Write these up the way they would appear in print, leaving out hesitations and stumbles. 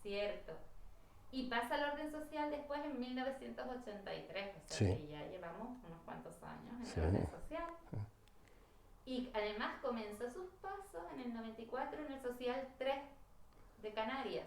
cierto. Y pasa al orden social después en 1983, o sea Sí, que ya llevamos unos cuantos años en sí. el orden social. Y además comenzó sus pasos en el 94 en el Social 3 de Canarias,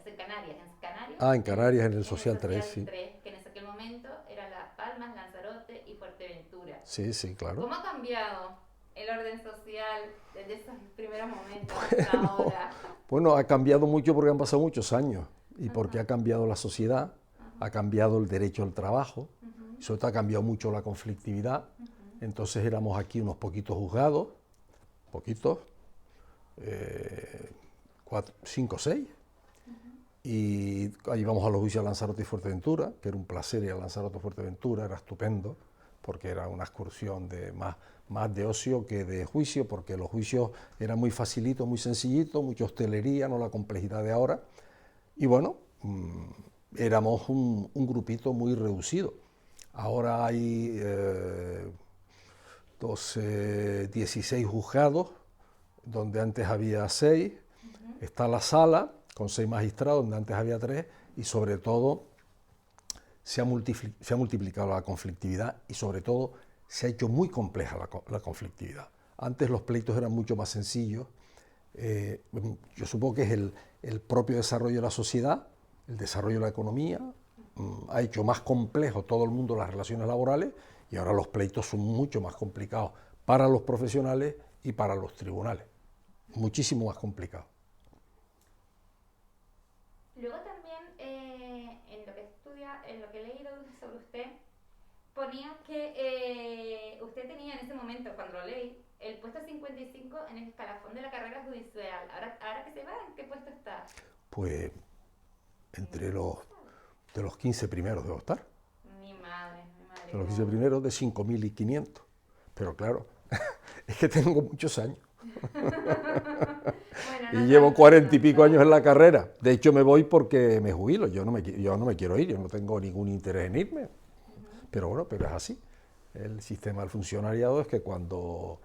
Ah, en Canarias, en el en el Social 3, Social sí. 3, que en aquel momento era Las Palmas, Lanzarote y Fuerteventura. Sí, sí, claro. ¿Cómo ha cambiado el orden social desde esos primeros momentos hasta ahora? Bueno, ha cambiado mucho porque han pasado muchos años y porque Ajá, ha cambiado la sociedad, ajá, ha cambiado el derecho al trabajo, ujú, y sobre todo ha cambiado mucho la conflictividad. ujú, Entonces éramos aquí unos poquitos juzgados, poquitos, eh, cuatro, cinco, seis, ujú. y ahí íbamos a los juicios a Lanzarote y Fuerteventura, que era un placer ir a Lanzarote y Fuerteventura, era estupendo, porque era una excursión de más de ocio que de juicio, porque los juicios eran muy facilitos, muy sencillitos, mucha hostelería, no la complejidad de ahora. Y bueno, éramos un grupito muy reducido. Ahora hay 12, 16 juzgados, donde antes había 6. Ujú. Está la sala, con 6 magistrados, donde antes había 3. Y sobre todo se ha multiplicado la conflictividad y sobre todo se ha hecho muy compleja la conflictividad. Antes los pleitos eran mucho más sencillos. Yo supongo que es el propio desarrollo de la sociedad, el desarrollo de la economía, ha hecho más complejo todo el mundo las relaciones laborales y ahora los pleitos son mucho más complicados para los profesionales y para los tribunales. Muchísimo más complicados. Luego también en lo que estudia, en lo que he leído sobre usted, ponía que usted tenía en ese momento, cuando lo leí, el puesto 55 en el escalafón de la carrera judicial. Ahora que se va, ¿en qué puesto está? Pues entre No los, se sabe. de los 15 primeros debo estar. Mi madre, De los 15 cómo. primeros de 5.500. Pero claro, es que tengo muchos años. Bueno, Y no llevo tanto, no 40 y pico años tanto. en la carrera. De hecho, me voy porque me jubilo. Yo no me quiero ir, yo no tengo ningún interés en irme. Ujú. Pero bueno, pero es así. El sistema del funcionariado es que cuando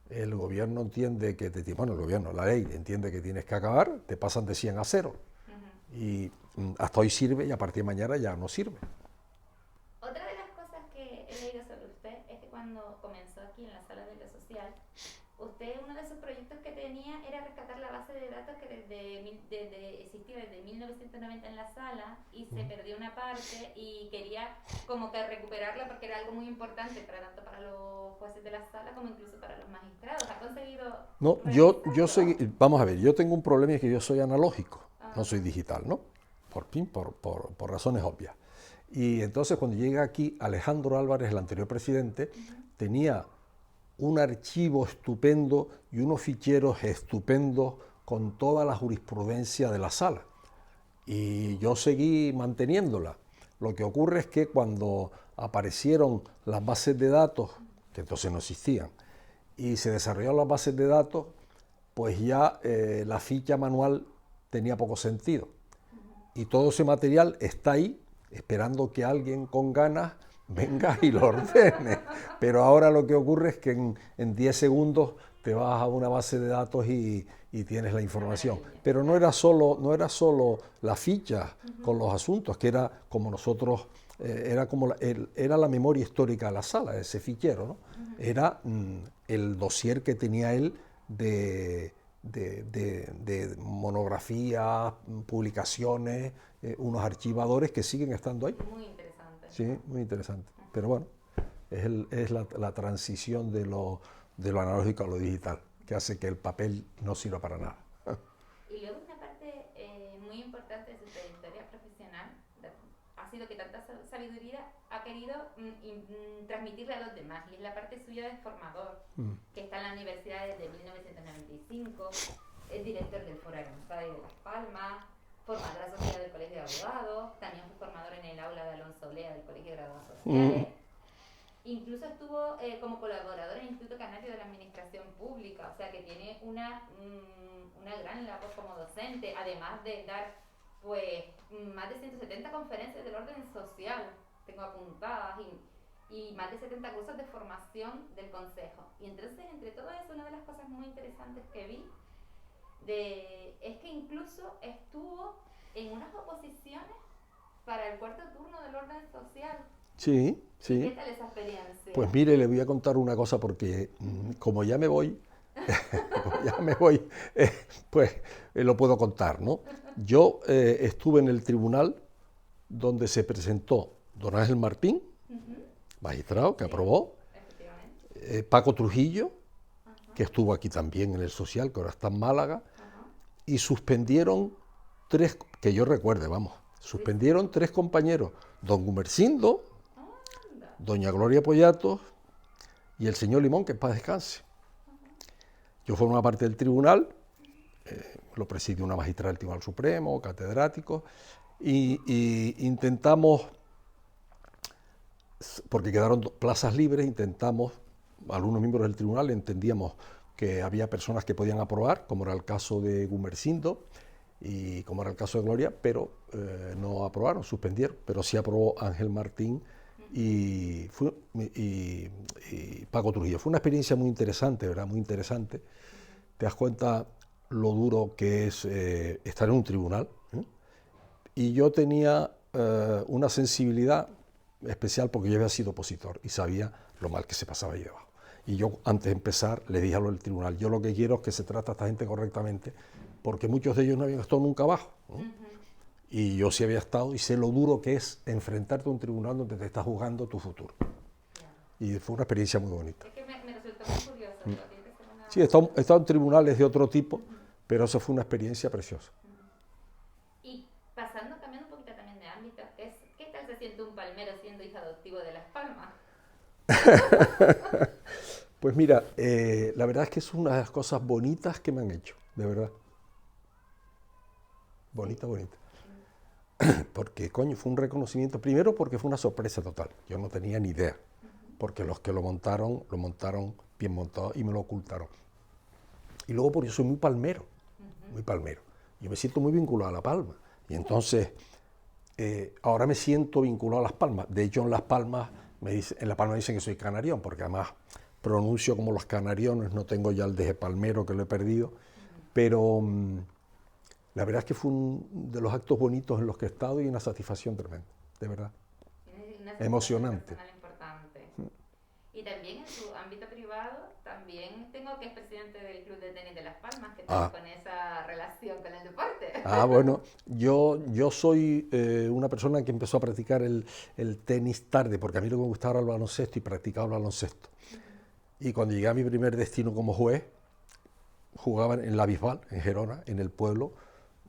el gobierno entiende que bueno, el gobierno, la ley entiende que tienes que acabar, te pasan de 100 a 0. Ujú. Y hasta hoy sirve y a partir de mañana ya no sirve. Otra de las cosas que he leído sobre usted es que cuando comenzó aquí en la sala de lo social, usted uno de sus proyectos que tenía era rescatar la base de datos que existía desde 1990 en la sala y se perdió una parte y quería como que recuperarla porque era algo muy importante para tanto para los jueces de la sala como incluso para los magistrados. ¿Ha conseguido No, realizarlo? vamos a ver, yo tengo un problema y es que yo soy analógico, no soy Ajá. digital, ¿no? Por razones obvias. Y entonces cuando llega aquí Alejandro Álvarez, el anterior presidente, Uh-huh. tenía un archivo estupendo y unos ficheros estupendos con toda la jurisprudencia de la sala. Y yo seguí manteniéndola. Lo que ocurre es que cuando aparecieron las bases de datos, que entonces no existían, y se desarrollaron las bases de datos, pues ya la ficha manual tenía poco sentido. Y todo ese material está ahí, esperando que alguien con ganas venga y lo ordene. Pero ahora lo que ocurre es que en 10 segundos te vas a una base de datos y tienes la Una información. maravilla, Pero claro. no era solo la ficha Uh-huh. con los asuntos, que era como nosotros, era como era la memoria histórica de la sala, ese fichero, ¿no? Uh-huh. Era el dossier que tenía él de monografías, publicaciones, unos archivadores que siguen estando ahí. Muy interesante. Sí, muy interesante. Pero Uh-huh. bueno, es la transición de lo analógico a lo digital, que hace que el papel no sirva para nada. Y luego una parte muy importante de su trayectoria profesional ha sido que tanta sabiduría ha querido transmitirle a los demás y es la parte suya de formador, que está en la universidad desde 1995, es director del Foro Aerontade de Las Palmas, formador asociado del Colegio de Abogados, también fue formador en el aula de Alonso Olea del Colegio de Graduados Sociales. Incluso estuvo como colaborador en el Instituto Canario de la Administración Pública, o sea que tiene una gran labor como docente, además de dar pues más de 170 conferencias del orden social, tengo apuntadas, y más de 70 cursos de formación del Consejo. Y entonces, entre todo eso, una de las cosas muy interesantes que vi es que incluso estuvo en unas oposiciones para el cuarto turno del orden social. Sí, ¿Qué sí. tal esa experiencia? Pues mire, le voy a contar una cosa porque como ya me voy, como ya me voy, pues lo puedo contar, ¿no? Yo estuve en el tribunal donde se presentó don Ángel Martín, Ujú, magistrado, que sí, aprobó, efectivamente. Paco Trujillo, Ajá, que estuvo aquí también en el Social, que ahora está en Málaga, ajá. y suspendieron tres, que yo recuerde, vamos, Sí, sí. suspendieron tres compañeros, don Gumersindo, Anda. doña Gloria Pollatos y el señor Limón, que en paz descanse. Ajá. Yo formaba parte del tribunal, lo presidió una magistrada del Tribunal Supremo, catedrático, y intentamos, porque quedaron plazas libres, intentamos, algunos miembros del tribunal entendíamos que había personas que podían aprobar, como era el caso de Gumersindo y como era el caso de Gloria, pero no aprobaron, suspendieron, pero sí aprobó Ángel Martín y, y Paco Trujillo. Fue una experiencia muy interesante, ¿verdad? Muy interesante. Te das cuenta lo duro que es estar en un tribunal, ¿eh? Y yo tenía una sensibilidad especial porque yo había sido opositor y sabía lo mal que se pasaba ahí debajo. Y yo, antes de empezar, le dije a lo del tribunal, yo lo que quiero es que se trate a esta gente correctamente, porque muchos de ellos no habían estado nunca abajo, ¿no? Ujú. Y yo sí había estado y sé lo duro que es enfrentarte a un tribunal donde te estás jugando tu futuro. Claro. Y fue una experiencia muy bonita. Es que me resultó muy curioso, digo, tiene que ser Sí, he estado en tribunales de otro tipo, pero eso fue una experiencia preciosa. Y pasando, cambiando un poquito también de ámbito, ¿qué tal se siente un palmero siendo hijo adoptivo de Las Palmas? Pues mira, la verdad es que es una de las cosas bonitas que me han hecho, de verdad. Sí. Bonita, bonita. Porque, coño, fue un reconocimiento. Primero porque fue una sorpresa total. Yo no tenía ni idea. Porque los que lo montaron bien montado y me lo ocultaron. Y luego porque yo soy muy palmero, muy palmero. Yo me siento muy vinculado a La Palma. Y entonces, ahora me siento vinculado a Las Palmas. De hecho, en Las Palmas, en La Palma dicen que soy canarión, porque además pronuncio como los canariones, no tengo ya el de palmero que lo he perdido. Pero la verdad es que fue uno de los actos bonitos en los que he estado y una satisfacción tremenda, de verdad. Tiene una satisfacción Emocionante. personal importante. Y también en su ámbito privado, también tengo que es presidente del Club de Tenis de Las Palmas, que tal Ah, con esa relación con el deporte. bueno, yo soy una persona que empezó a practicar el tenis tarde, porque a mí lo que me gustaba era el baloncesto y practicaba el baloncesto. Y cuando llegué a mi primer destino como juez, jugaba en la Bisbal, en Gerona, en el pueblo.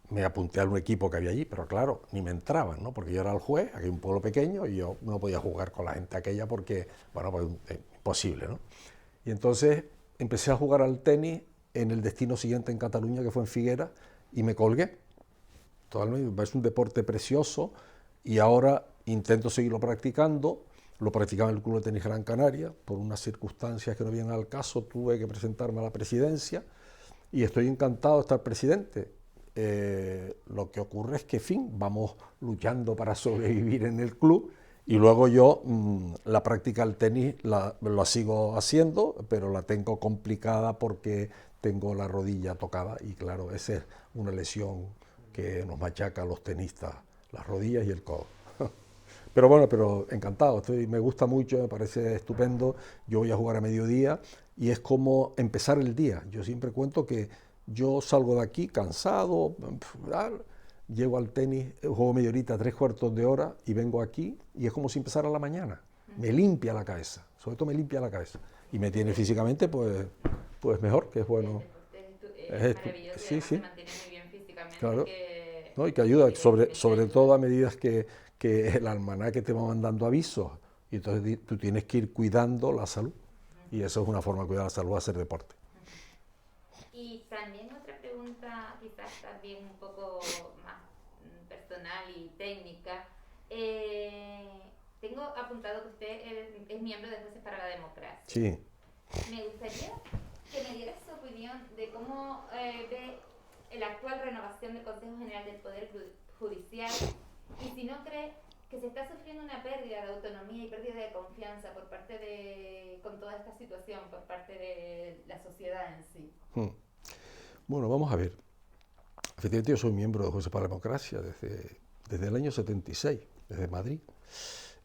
Me apunté a un equipo que había allí, pero claro, ni me entraban, ¿no? Porque yo era el juez, aquí un pueblo pequeño, y yo no podía jugar con la gente aquella porque, bueno, pues imposible, ¿no? Y entonces empecé a jugar al tenis en el destino siguiente en Cataluña, que fue en Figueras, y me colgué. Totalmente, es un deporte precioso y ahora intento seguirlo practicando. Lo practicaba en el Club de Tenis Gran Canaria, por unas circunstancias que no vienen al caso, tuve que presentarme a la presidencia y estoy encantado de estar presidente. Lo que ocurre es que, en fin, vamos luchando para sobrevivir en el club y luego yo la práctica del tenis la sigo haciendo, pero la tengo complicada porque tengo la rodilla tocada y claro, esa es una lesión que nos machaca a los tenistas, las rodillas y el codo. Pero bueno, pero encantado, me gusta mucho, me parece estupendo. Yo voy a jugar a mediodía y es como empezar el día. Yo siempre cuento que yo salgo de aquí cansado, llego al tenis, juego media horita, tres cuartos de hora y vengo aquí y es como si empezara la mañana. Me limpia la cabeza, sobre todo me limpia la cabeza y me tiene físicamente pues mejor, que es Y el bueno. deporte es Es maravilloso y sí, además se sí, mantiene muy bien físicamente, claro. ¿No? Y que ayuda, evidentemente sobre todo ayuda. a medida que el almanaque te va mandando avisos. Y entonces tú tienes que ir cuidando la salud. Y eso es una forma de cuidar la salud, hacer deporte. Y también otra pregunta, quizás también un poco más personal y técnica. Tengo apuntado que usted es miembro de Jueces para la Democracia. Sí. Me gustaría que me diera su opinión de cómo ve la actual renovación del Consejo General del Poder Judicial y si no cree que se está sufriendo una pérdida de autonomía y pérdida de confianza por parte con toda esta situación, por parte de la sociedad en sí. Bueno, vamos a ver. Efectivamente, yo soy miembro de Jueces para la Democracia desde el año 76, desde Madrid,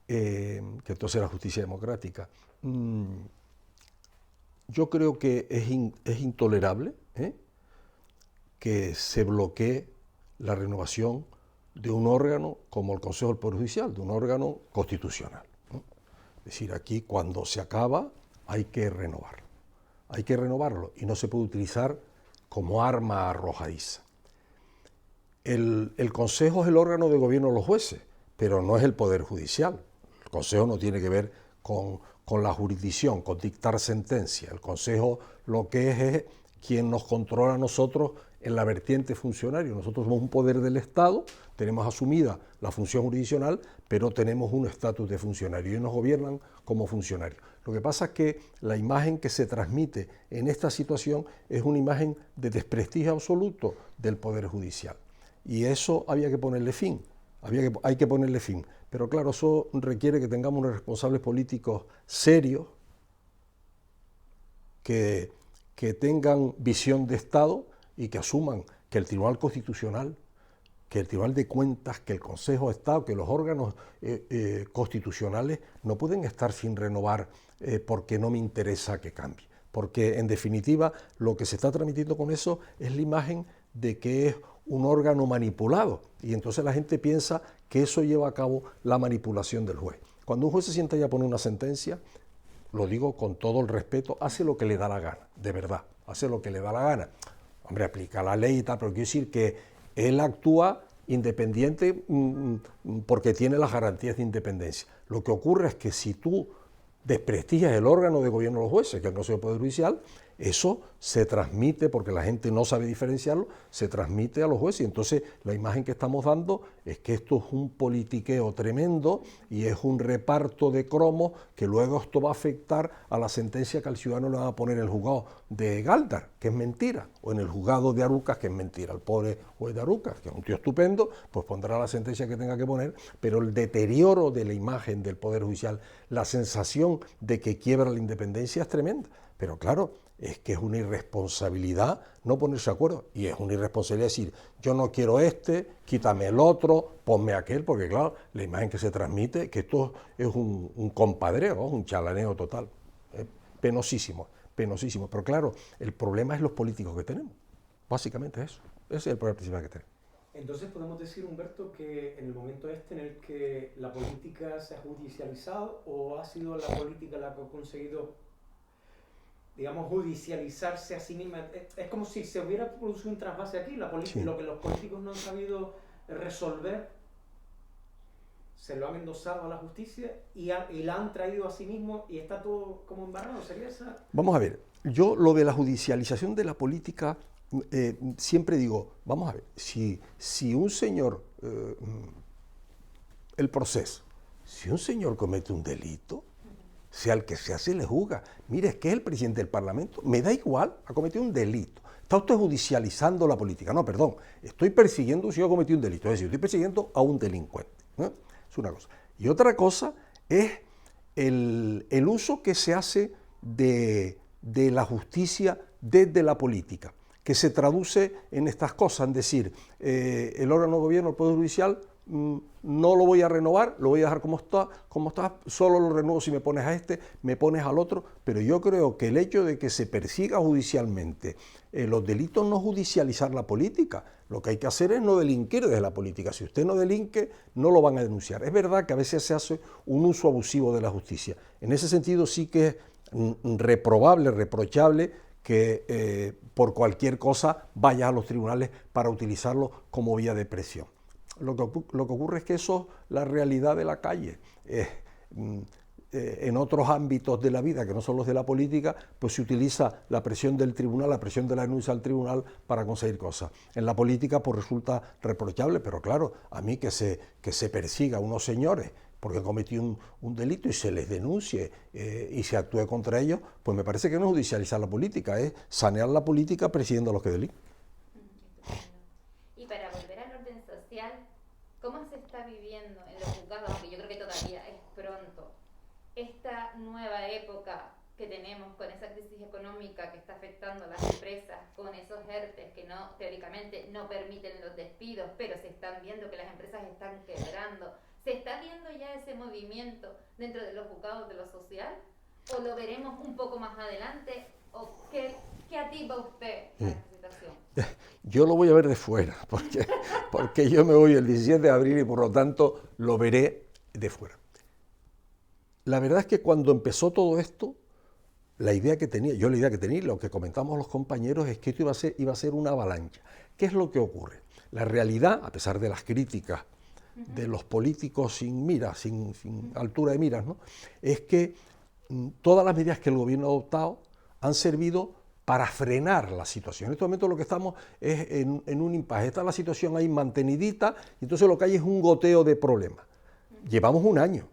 que entonces era Justicia Democrática. Yo creo que es intolerable que se bloquee la renovación de un órgano como el Consejo del Poder Judicial, de un órgano constitucional, ¿no? Es decir, aquí cuando se acaba hay que renovarlo. Hay que renovarlo y no se puede utilizar como arma arrojadiza. El Consejo es el órgano de gobierno de los jueces, pero no es el Poder Judicial. El Consejo no tiene que ver con la jurisdicción, con dictar sentencia. El Consejo lo que es quien nos controla a nosotros en la vertiente funcionaria. Nosotros somos un poder del Estado, tenemos asumida la función jurisdiccional, pero tenemos un estatus de funcionario y nos gobiernan como funcionarios. Lo que pasa es que la imagen que se transmite en esta situación es una imagen de desprestigio absoluto del Poder Judicial. Y eso había que ponerle fin, hay que ponerle fin. Pero claro, eso requiere que tengamos unos responsables políticos serios, que tengan visión de Estado y que asuman que el Tribunal Constitucional, que el Tribunal de Cuentas, que el Consejo de Estado, que los órganos constitucionales no pueden estar sin renovar porque no me interesa que cambie. Porque en definitiva lo que se está transmitiendo con eso es la imagen de que es un órgano manipulado y entonces la gente piensa que eso lleva a cabo la manipulación del juez. Cuando un juez se sienta ya a poner una sentencia, lo digo con todo el respeto, hace lo que le da la gana, de verdad, hace lo que le da la gana. Hombre, aplica la ley y tal, pero quiero decir que él actúa independiente porque tiene las garantías de independencia. Lo que ocurre es que si tú desprestigias el órgano de gobierno de los jueces, que es el Consejo de Poder Judicial, eso se transmite, porque la gente no sabe diferenciarlo, se transmite a los jueces. Y entonces la imagen que estamos dando es que esto es un politiqueo tremendo y es un reparto de cromos que luego esto va a afectar a la sentencia que al ciudadano le va a poner en el juzgado de Gáldar, que es mentira, o en el juzgado de Arucas, que es mentira. El pobre juez de Arucas, que es un tío estupendo, pues pondrá la sentencia que tenga que poner, pero el deterioro de la imagen del Poder Judicial, la sensación de que quiebra la independencia es tremenda. Pero claro, es que es una irresponsabilidad no ponerse de acuerdo. Y es una irresponsabilidad decir, yo no quiero este, quítame el otro, ponme aquel, porque claro, la imagen que se transmite, que esto es un compadreo, un chalaneo total. Penosísimo, penosísimo. Pero claro, el problema es los políticos que tenemos. Básicamente es eso. Ese es el problema principal que tenemos. Entonces podemos decir, Humberto, que en el momento en el que la política se ha judicializado, ¿o ha sido la política la que ha conseguido, digamos, judicializarse a sí misma? Es como si se hubiera producido un trasvase aquí, sí. Lo que los políticos no han sabido resolver, se lo han endosado a la justicia y la han traído a sí mismo y está todo como embarrado. ¿Sería esa? Vamos a ver, yo lo de la judicialización de la política, siempre digo, vamos a ver, si un señor, el proceso, si un señor comete un delito, sea el que sea, se le juzga. Mire, es que es el presidente del Parlamento, me da igual, ha cometido un delito. Está usted judicializando la política. No, perdón, estoy persiguiendo un señor que ha cometido un delito, es decir, estoy persiguiendo a un delincuente, ¿no? Es una cosa. Y otra cosa es el uso que se hace de la justicia desde la política, que se traduce en estas cosas, en decir, el órgano de gobierno, el Poder Judicial, no lo voy a renovar, lo voy a dejar como está, solo lo renuevo si me pones a este, me pones al otro, pero yo creo que el hecho de que se persiga judicialmente los delitos, no judicializar la política, lo que hay que hacer es no delinquir desde la política. Si usted no delinque, no lo van a denunciar. Es verdad que a veces se hace un uso abusivo de la justicia. En ese sentido sí que es reprobable, reprochable que por cualquier cosa vaya a los tribunales para utilizarlo como vía de presión. Lo que ocurre es que eso es la realidad de la calle. En otros ámbitos de la vida, que no son los de la política, pues se utiliza la presión del tribunal, la presión de la denuncia al tribunal para conseguir cosas. En la política pues resulta reprochable, pero claro, a mí que se persiga a unos señores porque han cometido un delito y se les denuncie y se actúe contra ellos, pues me parece que no es judicializar la política, es sanear la política persiguiendo a los que delinquen. Y para volver al orden social, ¿cómo se está viviendo en los juzgados? Aunque yo creo que todavía es pronto, esta nueva época que tenemos con esa crisis económica que está afectando a las empresas, con esos ERTEs que no, teóricamente no permiten los despidos, pero se están viendo que las empresas están quebrando, ¿se está viendo ya ese movimiento dentro de los juzgados de lo social? ¿O lo veremos un poco más adelante? ¿O qué atisba usted a esta situación? Yo lo voy a ver de fuera, porque yo me voy el 17 de abril y por lo tanto lo veré de fuera. La verdad es que cuando empezó todo esto, la idea que tenía, y lo que comentamos los compañeros, es que esto iba a ser una avalancha. ¿Qué es lo que ocurre? La realidad, a pesar de las críticas de los políticos sin miras, sin altura de miras, ¿no?, es que todas las medidas que el gobierno ha adoptado han servido para frenar la situación. En este momento lo que estamos es en un impasse. Está la situación ahí mantenidita y entonces lo que hay es un goteo de problemas. Llevamos un año.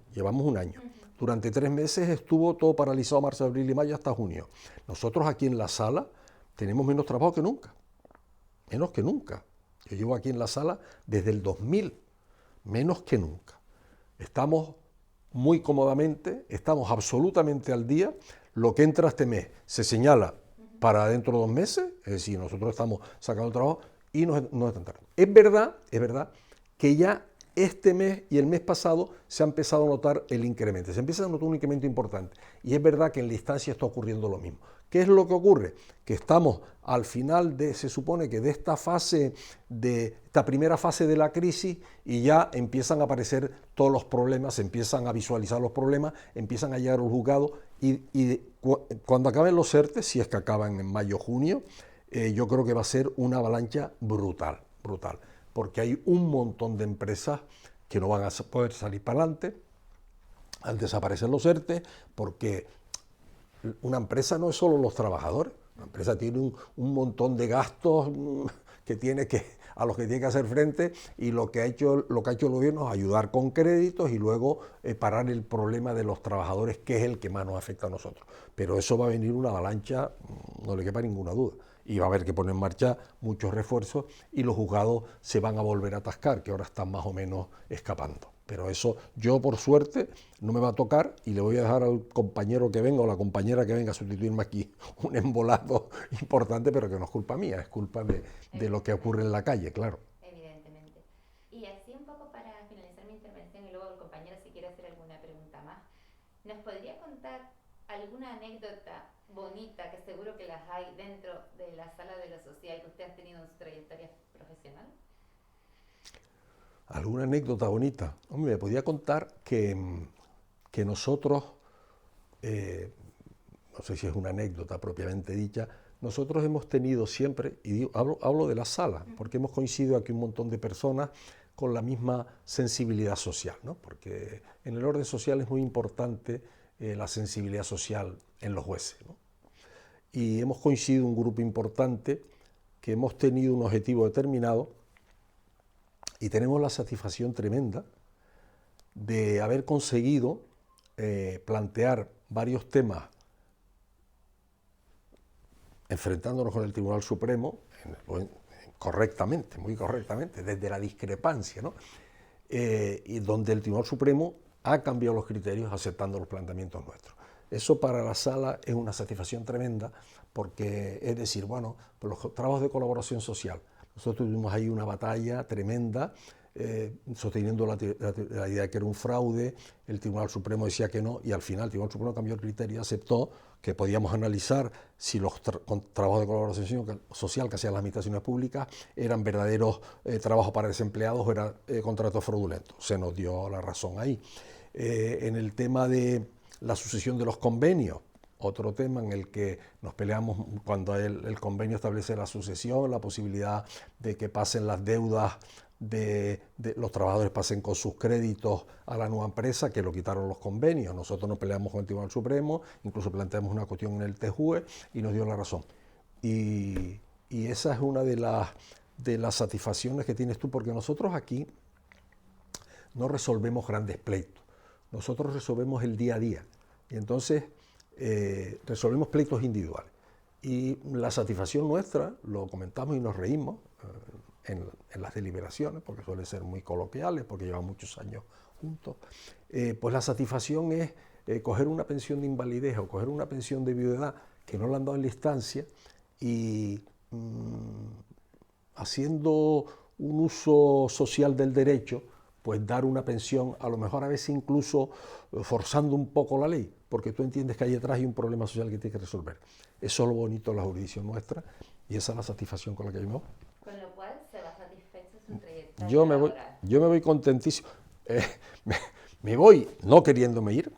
Durante 3 meses estuvo todo paralizado, marzo, abril y mayo hasta junio. Nosotros aquí en la sala tenemos menos trabajo que nunca. Menos que nunca. Yo llevo aquí en la sala desde el 2000. Menos que nunca. Estamos muy cómodamente, estamos absolutamente al día. Lo que entra este mes se señala para dentro de 2 meses, es decir, nosotros estamos sacando trabajo y nos están tardando. Es verdad que ya este mes y el mes pasado se ha empezado a notar el incremento, se empieza a notar un incremento importante y es verdad que en la instancia está ocurriendo lo mismo. ¿Qué es lo que ocurre? Que estamos al final se supone que de esta primera fase de la crisis y ya empiezan a aparecer todos los problemas, se empiezan a visualizar los problemas, empiezan a llegar al juzgado y cuando acaben los ERTE, si es que acaban en mayo o junio, yo creo que va a ser una avalancha brutal, porque hay un montón de empresas que no van a poder salir para adelante al desaparecer los ERTE, porque una empresa no es solo los trabajadores, una empresa tiene un montón de gastos a los que tiene que hacer frente y lo que ha hecho el gobierno es ayudar con créditos y luego parar el problema de los trabajadores, que es el que más nos afecta a nosotros. Pero eso va a venir una avalancha, no le quepa ninguna duda. Y va a haber que poner en marcha muchos refuerzos y los juzgados se van a volver a atascar, que ahora están más o menos escapando. Pero eso yo, por suerte, no me va a tocar y le voy a dejar al compañero que venga o la compañera que venga a sustituirme aquí un embolado importante, pero que no es culpa mía, es culpa de lo que ocurre en la calle, claro. Evidentemente. Y así un poco para finalizar mi intervención y luego el compañero si quiere hacer alguna pregunta más, ¿nos podría contar alguna anécdota bonita, que seguro que las hay dentro de la sala de lo social que usted ha tenido en su trayectoria profesional? ¿Alguna anécdota bonita? Hombre, me podía contar que nosotros, no sé si es una anécdota propiamente dicha, nosotros hemos tenido siempre, y hablo de la sala, porque hemos coincidido aquí un montón de personas con la misma sensibilidad social, ¿no? Porque en el orden social es muy importante la sensibilidad social en los jueces, ¿no? Y hemos coincidido un grupo importante que hemos tenido un objetivo determinado y tenemos la satisfacción tremenda de haber conseguido plantear varios temas enfrentándonos con el Tribunal Supremo correctamente, muy correctamente, desde la discrepancia, ¿no? Y donde el Tribunal Supremo ha cambiado los criterios aceptando los planteamientos nuestros. Eso para la sala es una satisfacción tremenda porque es decir, bueno, por los trabajos de colaboración social, nosotros tuvimos ahí una batalla tremenda sosteniendo la idea de que era un fraude, el Tribunal Supremo decía que no y al final el Tribunal Supremo cambió el criterio y aceptó que podíamos analizar si los trabajos de colaboración social que hacían las administraciones públicas eran verdaderos trabajos para desempleados o eran contratos fraudulentos. Se nos dio la razón ahí. En el tema de la sucesión de los convenios, otro tema en el que nos peleamos cuando el convenio establece la sucesión, la posibilidad de que pasen las deudas de los trabajadores pasen con sus créditos a la nueva empresa, que lo quitaron los convenios. Nosotros nos peleamos con el Tribunal Supremo, incluso planteamos una cuestión en el TJUE y nos dio la razón. Y esa es una de las satisfacciones que tienes tú, porque nosotros aquí no resolvemos grandes pleitos, nosotros resolvemos el día a día. Y entonces resolvemos pleitos individuales. Y la satisfacción nuestra, lo comentamos y nos reímos en las deliberaciones, porque suelen ser muy coloquiales, porque llevan muchos años juntos, pues la satisfacción es coger una pensión de invalidez o coger una pensión de viudedad que no le han dado en la instancia y haciendo un uso social del derecho, pues dar una pensión, a lo mejor a veces incluso forzando un poco la ley, porque tú entiendes que ahí detrás hay un problema social que tienes que resolver. Eso es lo bonito de la jurisdicción nuestra y esa es la satisfacción con la que yo me voy. Con lo cual se va satisfecho su trayectoria Yo me voy contentísimo. Me voy no queriéndome ir,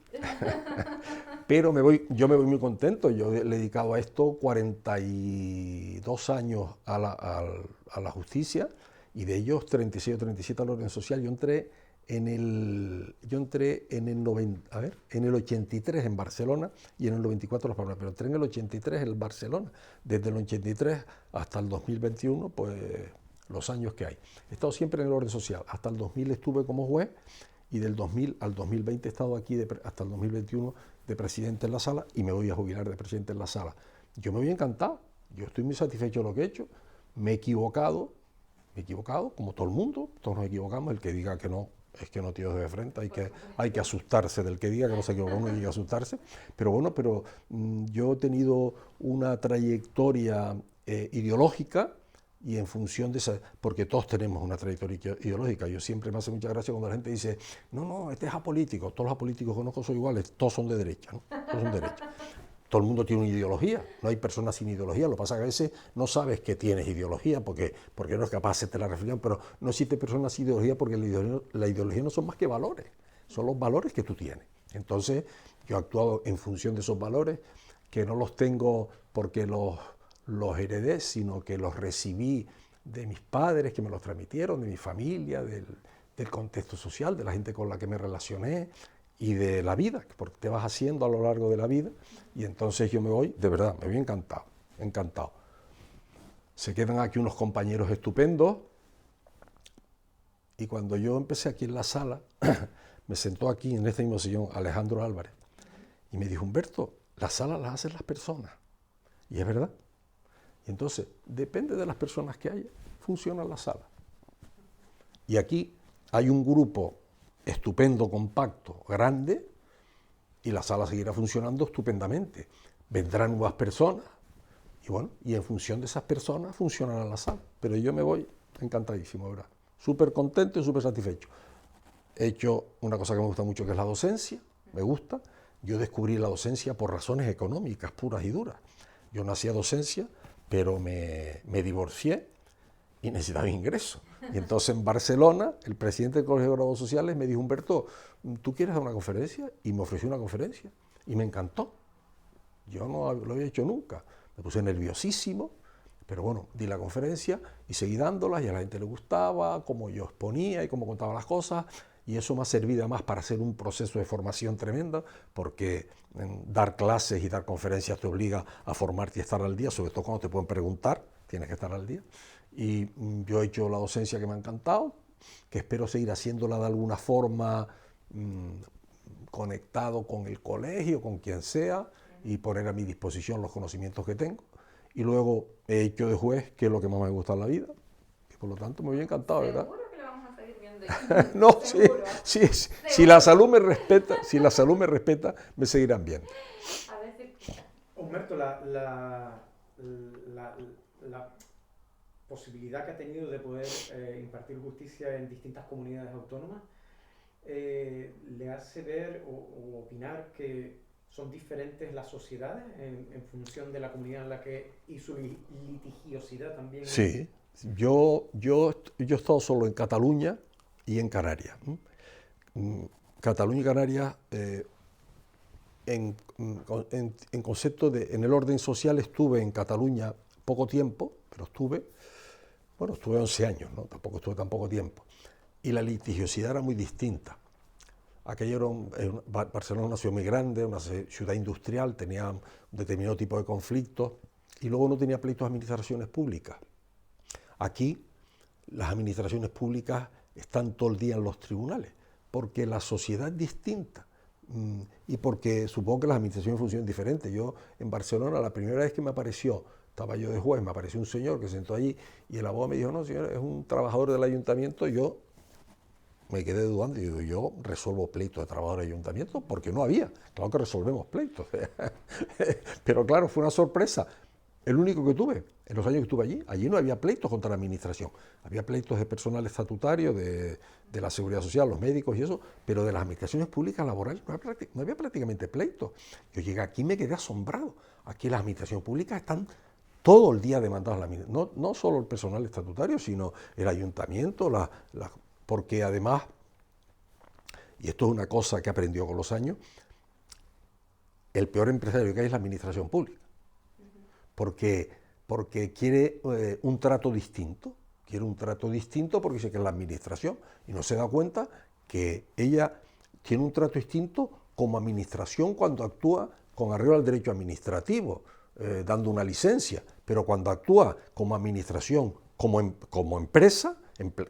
pero yo me voy muy contento. Yo le he dedicado a esto 42 años a la justicia y de ellos 36 o 37 al orden social. Yo entré en el 83 en Barcelona y en el 94 en Las Palmas, pero entré en el 83 en Barcelona. Desde el 83 hasta el 2021, pues los años que hay. He estado siempre en el orden social. Hasta el 2000 estuve como juez y del 2000 al 2020 he estado aquí hasta el 2021 de presidente en la sala y me voy a jubilar de presidente en la sala. Yo me voy encantado, yo estoy muy satisfecho de lo que he hecho, me he equivocado, como todo el mundo, todos nos equivocamos, el que diga que no, es que no tiene de frente, hay que asustarse del que diga que no se equivocó, no hay que asustarse, pero bueno, yo he tenido una trayectoria ideológica y en función de esa, porque todos tenemos una trayectoria ideológica. Yo siempre me hace mucha gracia cuando la gente dice, no, este es apolítico, todos los apolíticos que conozco son iguales, todos son de derecha, ¿no? Todos son de derecha. Todo el mundo tiene una ideología, no hay personas sin ideología, lo que pasa es que a veces no sabes que tienes ideología porque no es capaz de hacerte la reflexión, pero no existe personas sin ideología porque la ideología no son más que valores, son los valores que tú tienes. Entonces yo he actuado en función de esos valores, que no los tengo porque los heredé, sino que los recibí de mis padres, que me los transmitieron, de mi familia, del contexto social, de la gente con la que me relacioné y de la vida, porque te vas haciendo a lo largo de la vida. Y entonces yo me voy, de verdad, me voy encantado, encantado. Se quedan aquí unos compañeros estupendos y cuando yo empecé aquí en la sala, me sentó aquí en este mismo sillón Alejandro Álvarez y me dijo, Humberto, las salas las hacen las personas. Y es verdad. Y entonces, depende de las personas que haya, funciona la sala. Y aquí hay un grupo estupendo, compacto, grande, y la sala seguirá funcionando estupendamente. Vendrán nuevas personas, y bueno, y en función de esas personas funcionará la sala. Pero yo me voy encantadísimo, ¿verdad? Súper contento y súper satisfecho. He hecho una cosa que me gusta mucho, que es la docencia, me gusta. Yo descubrí la docencia por razones económicas, puras y duras. Yo no hacía docencia, pero me divorcié y necesitaba ingresos. Y entonces en Barcelona, el presidente del Colegio de Graduados Sociales me dijo, Humberto, ¿tú quieres dar una conferencia? Y me ofreció una conferencia y me encantó. Yo no lo había hecho nunca. Me puse nerviosísimo, pero bueno, di la conferencia y seguí dándolas y a la gente le gustaba cómo yo exponía y cómo contaba las cosas. Y eso me ha servido además para hacer un proceso de formación tremenda, porque dar clases y dar conferencias te obliga a formarte y estar al día, sobre todo cuando te pueden preguntar, tienes que estar al día. Y yo he hecho la docencia que me ha encantado, que espero seguir haciéndola de alguna forma conectado con el colegio, con quien sea, y poner a mi disposición los conocimientos que tengo. Y luego he hecho de juez, que es lo que más me gusta en la vida, y por lo tanto me había encantado, ¿verdad? No, si la salud me respeta, me seguirán viendo. Humberto, la posibilidad que ha tenido de poder impartir justicia en distintas comunidades autónomas le hace ver o opinar que son diferentes las sociedades en función de la comunidad en la que y su litigiosidad también. Sí, yo he estado solo en Cataluña y en Canarias. Cataluña y Canarias, en concepto en el orden social estuve en Cataluña poco tiempo, pero estuve 11 años, ¿no? Tampoco estuve tan poco tiempo. Y la litigiosidad era muy distinta. Barcelona era una ciudad muy grande, una ciudad industrial, tenía un determinado tipo de conflictos y luego no tenía pleitos de administraciones públicas. Aquí las administraciones públicas están todo el día en los tribunales, porque la sociedad es distinta y porque supongo que las administraciones funcionan diferentes. Yo en Barcelona, la primera vez que me apareció, estaba yo de juez, me apareció un señor que se sentó allí y el abogado me dijo, no señor, es un trabajador del ayuntamiento. Yo me quedé dudando y digo, yo resuelvo pleitos de trabajadores de ayuntamiento porque no había. Claro que resolvemos pleitos. Pero claro, fue una sorpresa. El único que tuve, en los años que estuve allí no había pleitos contra la administración. Había pleitos de personal estatutario, de la seguridad social, los médicos y eso, pero de las administraciones públicas laborales no había prácticamente pleitos. Yo llegué aquí y me quedé asombrado. Aquí las administraciones públicas están todo el día demandadas a la administración. No solo el personal estatutario, sino el ayuntamiento, porque además, y esto es una cosa que aprendió con los años, el peor empresario que hay es la administración pública. Porque quiere un trato distinto, porque dice que es la administración y no se da cuenta que ella tiene un trato distinto como administración cuando actúa con arreglo al derecho administrativo, dando una licencia, pero cuando actúa como administración, como empresa,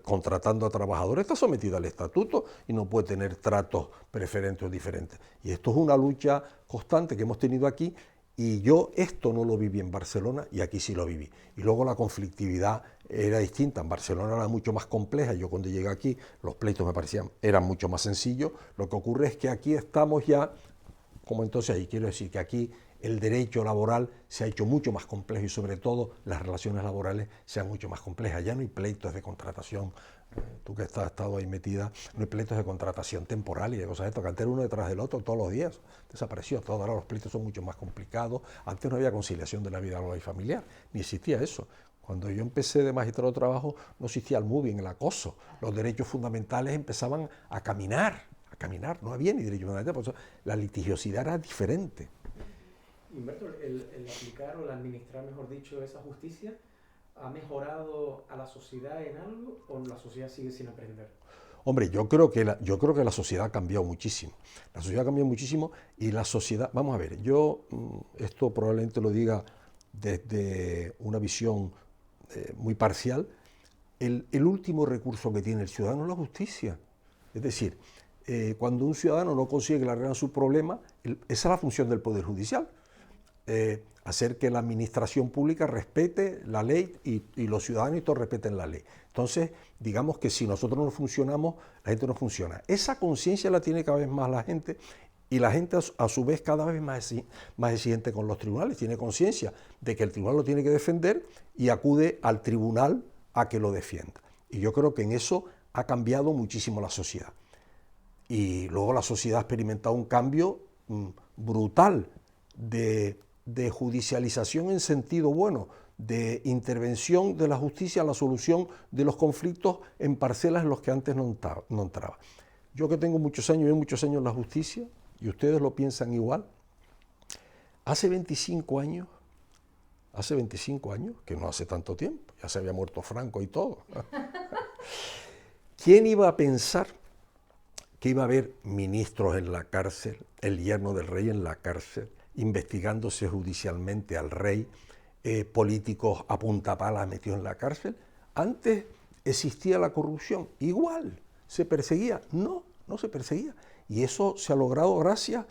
contratando a trabajadores, está sometida al estatuto y no puede tener tratos preferentes o diferentes. Y esto es una lucha constante que hemos tenido aquí. Y yo esto no lo viví en Barcelona y aquí sí lo viví. Y luego la conflictividad era distinta. En Barcelona era mucho más compleja. Yo cuando llegué aquí los pleitos me parecían, eran mucho más sencillos. Lo que ocurre es que aquí estamos ya, como entonces ahí quiero decir que aquí el derecho laboral se ha hecho mucho más complejo y sobre todo las relaciones laborales se han mucho más complejas. Ya no hay pleitos de contratación. Tú que has estado ahí metida, no hay pleitos de contratación temporal y de cosas de esto, que antes era uno detrás del otro todos los días, desapareció todo, ahora los pleitos son mucho más complicados, antes no había conciliación de la vida laboral y familiar, ni existía eso. Cuando yo empecé de magistrado de trabajo no existía el moving, el acoso, los derechos fundamentales empezaban a caminar, no había ni derechos fundamentales, por eso la litigiosidad era diferente. Humberto, el aplicar o el administrar, mejor dicho, esa justicia, ¿ha mejorado a la sociedad en algo o la sociedad sigue sin aprender? Hombre, yo creo que la sociedad ha cambiado muchísimo. La sociedad ha cambiado muchísimo y la sociedad, vamos a ver, yo esto probablemente lo diga desde una visión muy parcial, el último recurso que tiene el ciudadano es la justicia. Es decir, cuando un ciudadano no consigue que le arreglen su problema, esa es la función del Poder Judicial. Hacer que la administración pública respete la ley y los ciudadanos y todos respeten la ley. Entonces, digamos que si nosotros no funcionamos, la gente no funciona. Esa conciencia la tiene cada vez más la gente y la gente a su vez cada vez más exigente con los tribunales. Tiene conciencia de que el tribunal lo tiene que defender y acude al tribunal a que lo defienda. Y yo creo que en eso ha cambiado muchísimo la sociedad. Y luego la sociedad ha experimentado un cambio brutal de judicialización en sentido bueno, de intervención de la justicia en la solución de los conflictos en parcelas en los que antes no entraba. Yo que tengo muchos años en la justicia, y ustedes lo piensan igual, hace 25 años, que no hace tanto tiempo, ya se había muerto Franco y todo, ¿quién iba a pensar que iba a haber ministros en la cárcel, el yerno del rey en la cárcel, investigándose judicialmente al rey, políticos a puntapalas metidos en la cárcel? Antes existía la corrupción, igual, ¿se perseguía? No se perseguía. Y eso se ha logrado gracias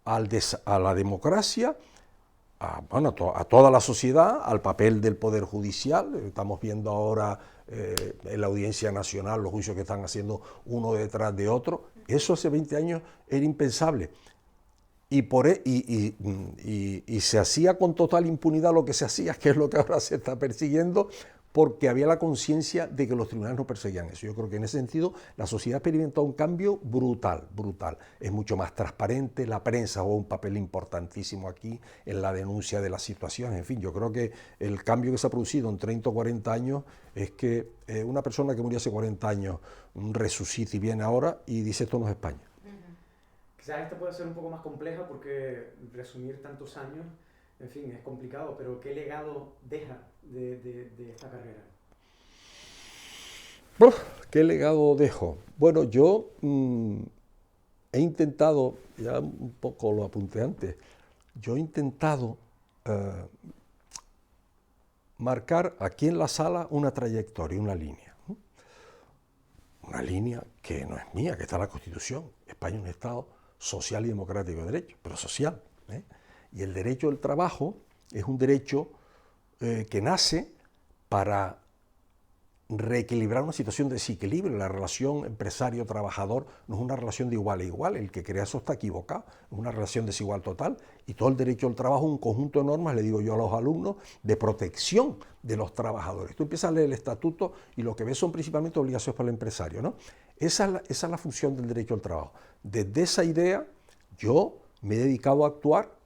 a la democracia, a toda la sociedad, al papel del Poder Judicial. Estamos viendo ahora en la Audiencia Nacional los juicios que están haciendo uno detrás de otro. Eso hace 20 años era impensable. Y se hacía con total impunidad lo que se hacía, que es lo que ahora se está persiguiendo, porque había la conciencia de que los tribunales no perseguían eso. Yo creo que en ese sentido la sociedad ha experimentado un cambio brutal. Es mucho más transparente, la prensa juega un papel importantísimo aquí en la denuncia de las situaciones. En fin, yo creo que el cambio que se ha producido en 30 o 40 años es que una persona que murió hace 40 años resucita y viene ahora y dice esto no es España. Quizás esta puede ser un poco más compleja porque resumir tantos años, en fin, es complicado, pero ¿qué legado deja de esta carrera? ¿Qué legado dejo? Bueno, yo he intentado, ya un poco lo apunté antes, yo he intentado marcar aquí en la sala una trayectoria, una línea. Una línea que no es mía, que está en la Constitución. España es un Estado social y democrático de derecho, pero social. Y el derecho del trabajo es un derecho que nace para reequilibrar una situación de desequilibrio. La relación empresario-trabajador no es una relación de igual a igual, el que crea eso está equivocado, es una relación desigual total, y todo el derecho al trabajo es un conjunto de normas, le digo yo a los alumnos, de protección de los Tú empiezas a leer el estatuto y lo que ves son principalmente obligaciones para el empresario, ¿no? Esa es la función del derecho al trabajo. Desde esa idea yo me he dedicado a actuar,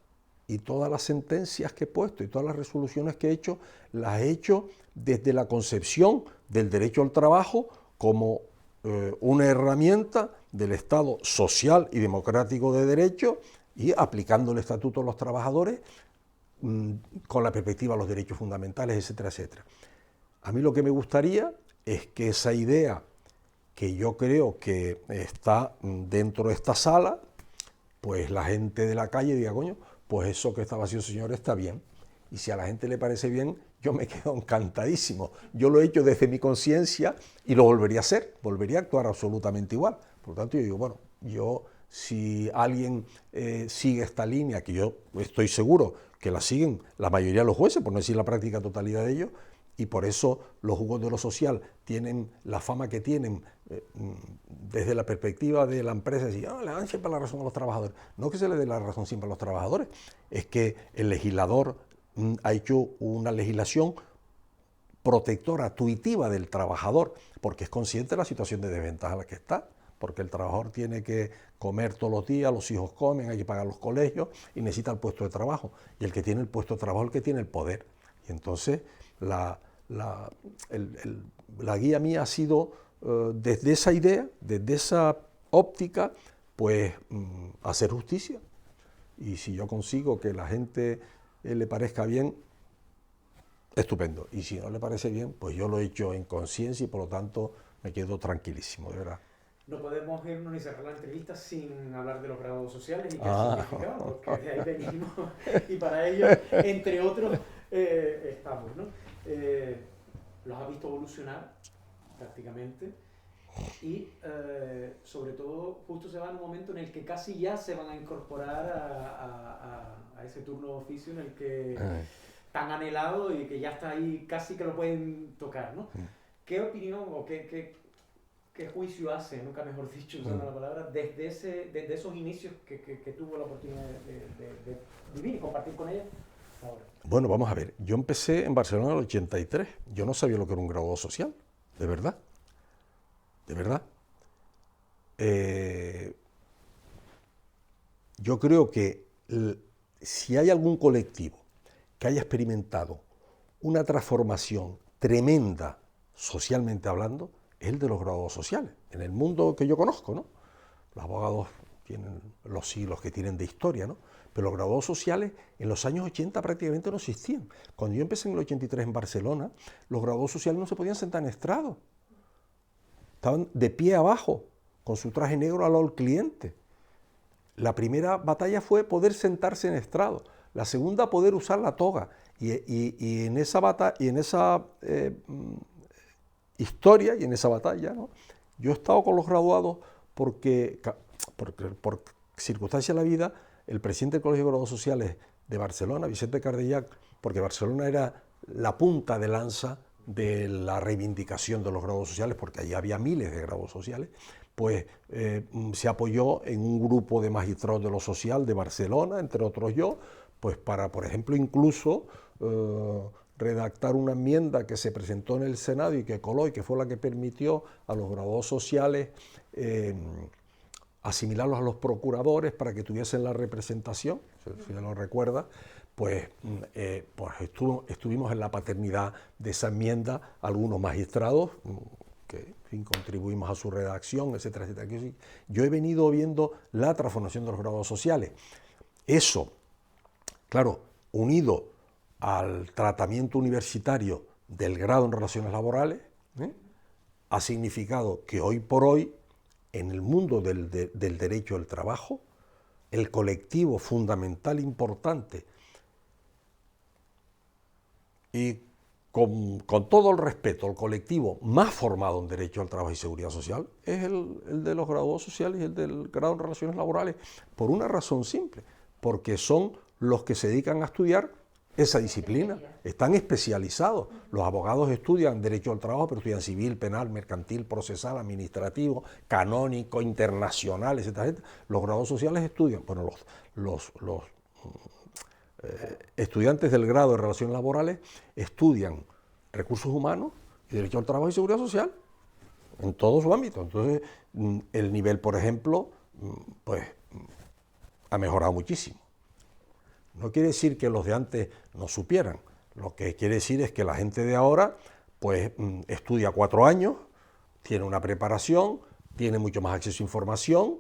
y todas las sentencias que he puesto y todas las resoluciones que he hecho, las he hecho desde la concepción del derecho al trabajo como una herramienta del Estado social y democrático de derecho, y aplicando el Estatuto a los Trabajadores con la perspectiva de los derechos fundamentales, etcétera, etcétera. A mí lo que me gustaría es que esa idea, que yo creo que está dentro de esta sala, pues la gente de la calle diga, coño, pues eso que estaba haciendo el señor está bien. Y si a la gente le parece bien, yo me quedo encantadísimo. Yo lo he hecho desde mi conciencia y lo volvería a hacer, volvería a actuar absolutamente igual. Por lo tanto, yo digo, bueno, si alguien sigue esta línea, que yo estoy seguro que la siguen la mayoría de los jueces, por no decir la práctica totalidad de ellos, y por eso los juzgados de lo social tienen la fama que tienen desde la perspectiva de la empresa, decir, le dan siempre la razón a los trabajadores. No que se le dé la razón siempre a los trabajadores, es que el legislador ha hecho una legislación protectora, tuitiva del trabajador, porque es consciente de la situación de desventaja en la que está, porque el trabajador tiene que comer todos los días, los hijos comen, hay que pagar los colegios y necesita el puesto de trabajo. Y el que tiene el puesto de trabajo es el que tiene el poder. Y entonces la guía mía ha sido desde esa idea, desde esa óptica, pues hacer justicia. Y si yo consigo que la gente le parezca bien, estupendo. Y si no le parece bien, pues yo lo he hecho en conciencia y por lo tanto me quedo tranquilísimo, de verdad. No podemos irnos ni cerrar la entrevista sin hablar de los grados sociales y qué significaban, porque de ahí venimos y para ello, entre otros, estamos, ¿no? Los ha visto evolucionar prácticamente y sobre todo justo se va en un momento en el que casi ya se van a incorporar a ese turno de oficio en el que tan anhelado y que ya está ahí, casi que lo pueden tocar, ¿no? ¿Qué opinión o qué juicio hace, nunca mejor dicho, usando la palabra, desde esos inicios que tuvo la oportunidad de vivir y compartir con ella ahora? Bueno, vamos a ver, yo empecé en Barcelona en el 83, yo no sabía lo que era un graduado social, de verdad, de verdad. Yo creo que si hay algún colectivo que haya experimentado una transformación tremenda socialmente hablando, es el de los graduados sociales, en el mundo que yo conozco, ¿no? Los abogados tienen los siglos que tienen de historia, ¿no? Pero los graduados sociales en los años 80 prácticamente no existían. Cuando yo empecé en el 83 en Barcelona, los graduados sociales no se podían sentar en estrado. Estaban de pie abajo, con su traje negro al lado del cliente. La primera batalla fue poder sentarse en estrado. La segunda, poder usar la toga. Y en esa historia y en esa batalla, ¿no? Yo he estado con los graduados porque por circunstancias de la vida, el presidente del Colegio de Graduados Sociales de Barcelona, Vicente Cardellac, porque Barcelona era la punta de lanza de la reivindicación de los graduados sociales, porque allí había miles de graduados sociales, pues se apoyó en un grupo de magistrados de lo social de Barcelona, entre otros yo, pues para, por ejemplo, incluso redactar una enmienda que se presentó en el Senado y que coló y que fue la que permitió a los graduados sociales asimilarlos a los procuradores para que tuviesen la representación, si lo recuerda, pues estuvimos en la paternidad de esa enmienda algunos magistrados que en fin, contribuimos a su redacción, etcétera, etcétera. Yo he venido viendo la transformación de los graduados sociales. Eso, claro, unido al tratamiento universitario del grado en relaciones laborales, ha significado que hoy por hoy, en el mundo del derecho al trabajo, el colectivo fundamental importante, y con todo el respeto, el colectivo más formado en derecho al trabajo y seguridad social, es el de los graduados sociales y el del grado en relaciones laborales, por una razón simple, porque son los que se dedican a estudiar esa disciplina, están especializados. Los abogados estudian derecho al trabajo, pero estudian civil, penal, mercantil, procesal, administrativo, canónico, internacional, etcétera. Los graduados sociales estudian, bueno, los estudiantes del grado de Relaciones Laborales estudian recursos humanos y derecho al trabajo y seguridad social en todo su ámbito. Entonces, el nivel, por ejemplo, pues ha mejorado muchísimo. No quiere decir que los de antes no supieran, lo que quiere decir es que la gente de ahora pues estudia 4 años, tiene una preparación, tiene mucho más acceso a información,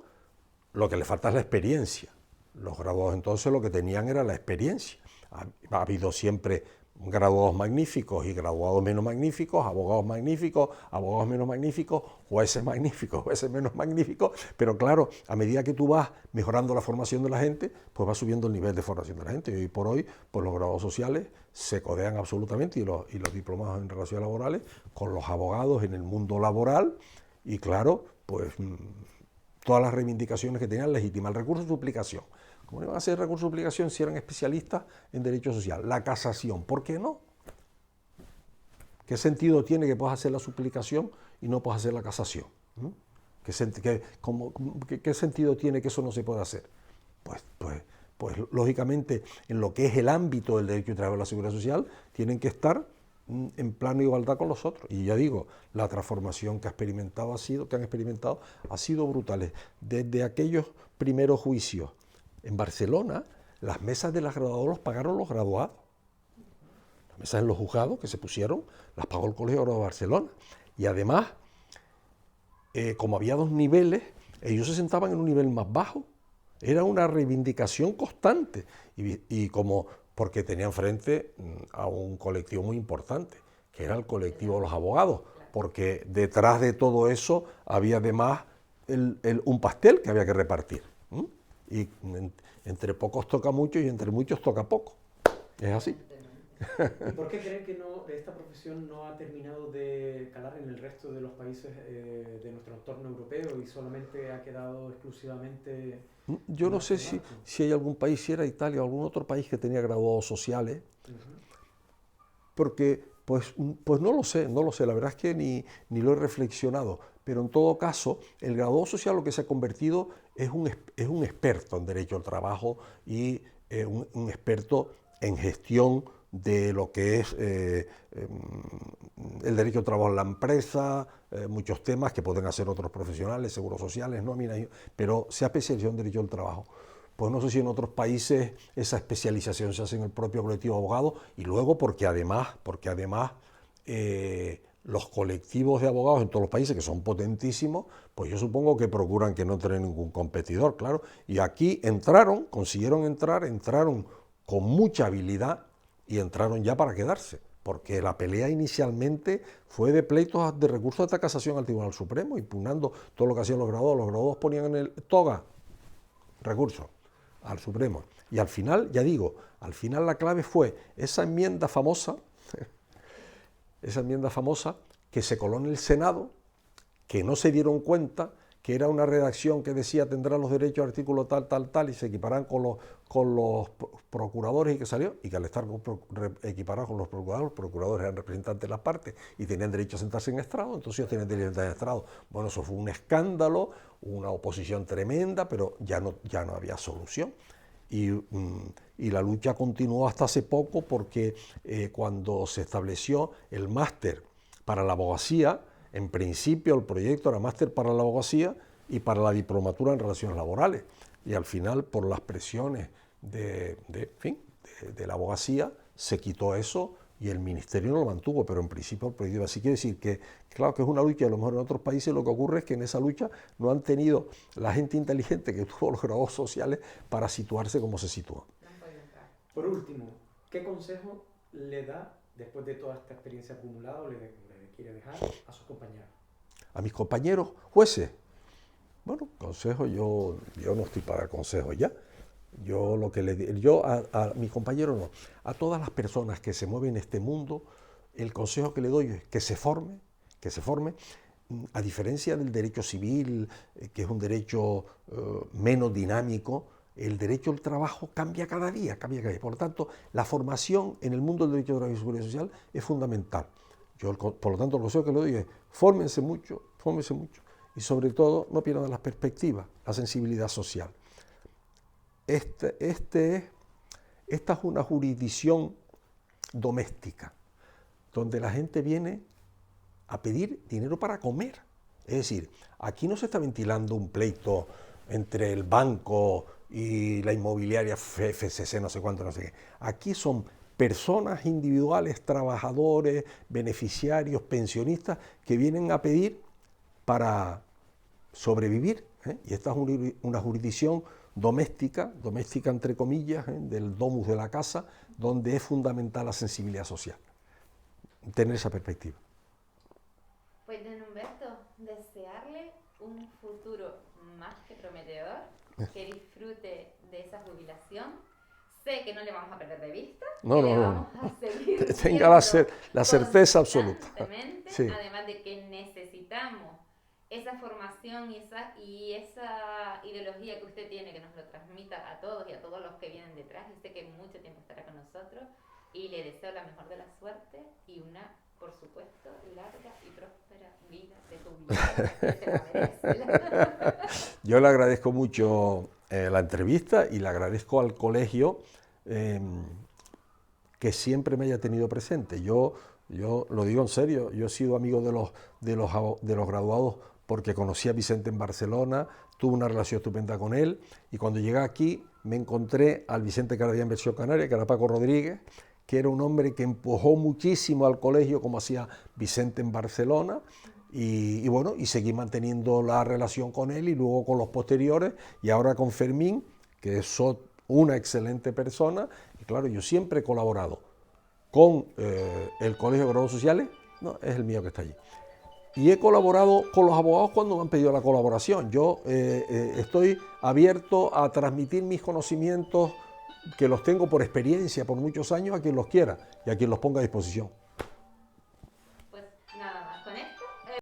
lo que le falta es la experiencia. Los graduados entonces lo que tenían era la experiencia. Ha habido siempre graduados magníficos y graduados menos magníficos, abogados magníficos, abogados menos magníficos, jueces magníficos, jueces menos magníficos, pero claro, a medida que tú vas mejorando la formación de la gente, pues va subiendo el nivel de formación de la gente. Y hoy por hoy, pues los graduados sociales se codean absolutamente y los diplomados en relaciones laborales con los abogados en el mundo laboral y claro, pues todas las reivindicaciones que tenían legítimas. El recurso de suplicación. ¿Cómo iban a hacer recurso de suplicación si eran especialistas en derecho social? La casación, ¿por qué no? ¿Qué sentido tiene que puedas hacer la suplicación y no puedas hacer la casación? ¿Qué sentido tiene que eso no se pueda hacer? Pues lógicamente en lo que es el ámbito del derecho y trabajo de la seguridad social tienen que estar en plano de igualdad con los otros. Y ya digo, la transformación que han experimentado ha sido brutal. Desde aquellos primeros juicios en Barcelona, las mesas de los graduados los pagaron los graduados. Las mesas en los juzgados que se pusieron, las pagó el Colegio de Abogados de Barcelona. Y además, como había 2 niveles, ellos se sentaban en un nivel más bajo. Era una reivindicación constante. Y como porque tenían frente a un colectivo muy importante, que era el colectivo de los abogados, porque detrás de todo eso había además un pastel que había que repartir. Y entre pocos toca mucho y entre muchos toca poco. Es así. ¿Y por qué creen que esta profesión no ha terminado de calar en el resto de los países de nuestro entorno europeo y solamente ha quedado exclusivamente... Yo no sé si hay algún país, si era Italia o algún otro país que tenía graduados sociales, porque pues no lo sé, la verdad es que ni lo he reflexionado, pero en todo caso, el graduado social lo que se ha convertido es un experto en derecho al trabajo y un experto en gestión de lo que es el derecho al trabajo en la empresa, muchos temas que pueden hacer otros profesionales, seguros sociales, nóminas, pero se ha especializado en derecho al trabajo. Pues no sé si en otros países esa especialización se hace en el propio colectivo de abogados y luego porque además los colectivos de abogados en todos los países, que son potentísimos, pues yo supongo que procuran que no tengan ningún competidor, claro. Y aquí consiguieron entrar, entraron con mucha habilidad y entraron ya para quedarse, porque la pelea inicialmente fue de pleitos de recursos de casación al Tribunal Supremo, impugnando todo lo que hacían los graduados. Los graduados ponían en el toga recursos al Supremo. Y al final, ya digo, al final la clave fue esa enmienda famosa que se coló en el Senado, que no se dieron cuenta que era una redacción que decía tendrán los derechos artículo tal, y se equiparán con los procuradores y que salió, y que al estar equiparados con los procuradores eran representantes de las partes y tenían derecho a sentarse en estrado, entonces ellos tenían derecho a sentarse en estrado. Bueno, eso fue un escándalo, una oposición tremenda, pero ya no había solución. Y la lucha continuó hasta hace poco porque cuando se estableció el máster para la abogacía, en principio el proyecto era máster para la abogacía y para la diplomatura en relaciones laborales. Y al final, por las presiones de la abogacía, se quitó eso y el ministerio no lo mantuvo, pero en principio el proyecto. Así quiere decir que, claro que es una lucha, a lo mejor en otros países lo que ocurre es que en esa lucha no han tenido la gente inteligente que tuvo los graduados sociales para situarse como se situó. Por último, ¿qué consejo le da, después de toda esta experiencia acumulada, o le quiere dejar a sus compañeros? A mis compañeros jueces. Bueno, consejo, yo no estoy para dar consejos ya. Yo a mis compañeros no, a todas las personas que se mueven en este mundo, el consejo que le doy es que se forme, a diferencia del derecho civil, que es un derecho menos dinámico, el derecho al trabajo cambia cada día, Por lo tanto, la formación en el mundo del derecho de la seguridad social es fundamental. Yo, por lo tanto, lo que lo digo es, fórmense mucho, y sobre todo no pierdan las perspectivas, la sensibilidad social. Esta es una jurisdicción doméstica, donde la gente viene a pedir dinero para comer. Es decir, aquí no se está ventilando un pleito entre el banco y la inmobiliaria FCC, no sé cuánto, no sé qué. Aquí son personas individuales, trabajadores, beneficiarios, pensionistas, que vienen a pedir para sobrevivir, ¿eh? Y esta es una jurisdicción doméstica entre comillas, del domus de la casa, donde es fundamental la sensibilidad social. Tener esa perspectiva. Pues don Humberto, desearle un futuro más que prometedor, que disfrute de esa jubilación. Sé que no le vamos a perder de vista, vamos a seguir tenga la certeza absoluta. Sí. Además de que necesitamos esa formación y esa ideología que usted tiene, que nos lo transmita a todos y a todos los que vienen detrás. Y sé que mucho tiempo estará con nosotros y le deseo la mejor de la suerte y una, por supuesto, larga y próspera vida de jubilado. Yo le agradezco mucho la entrevista y le agradezco al colegio que siempre me haya tenido presente. Yo lo digo en serio, yo he sido amigo de los graduados porque conocí a Vicente en Barcelona, tuve una relación estupenda con él, y cuando llegué aquí me encontré al Vicente que era de Inversión Canaria, que era Paco Rodríguez, que era un hombre que empujó muchísimo al colegio como hacía Vicente en Barcelona, y bueno, y seguí manteniendo la relación con él y luego con los posteriores, y ahora con Fermín, que es una excelente persona, y claro, yo siempre he colaborado con el Colegio de Graduados Sociales, no, es el mío que está allí. Y he colaborado con los abogados cuando me han pedido la colaboración. Yo estoy abierto a transmitir mis conocimientos, que los tengo por experiencia, por muchos años, a quien los quiera y a quien los ponga a disposición.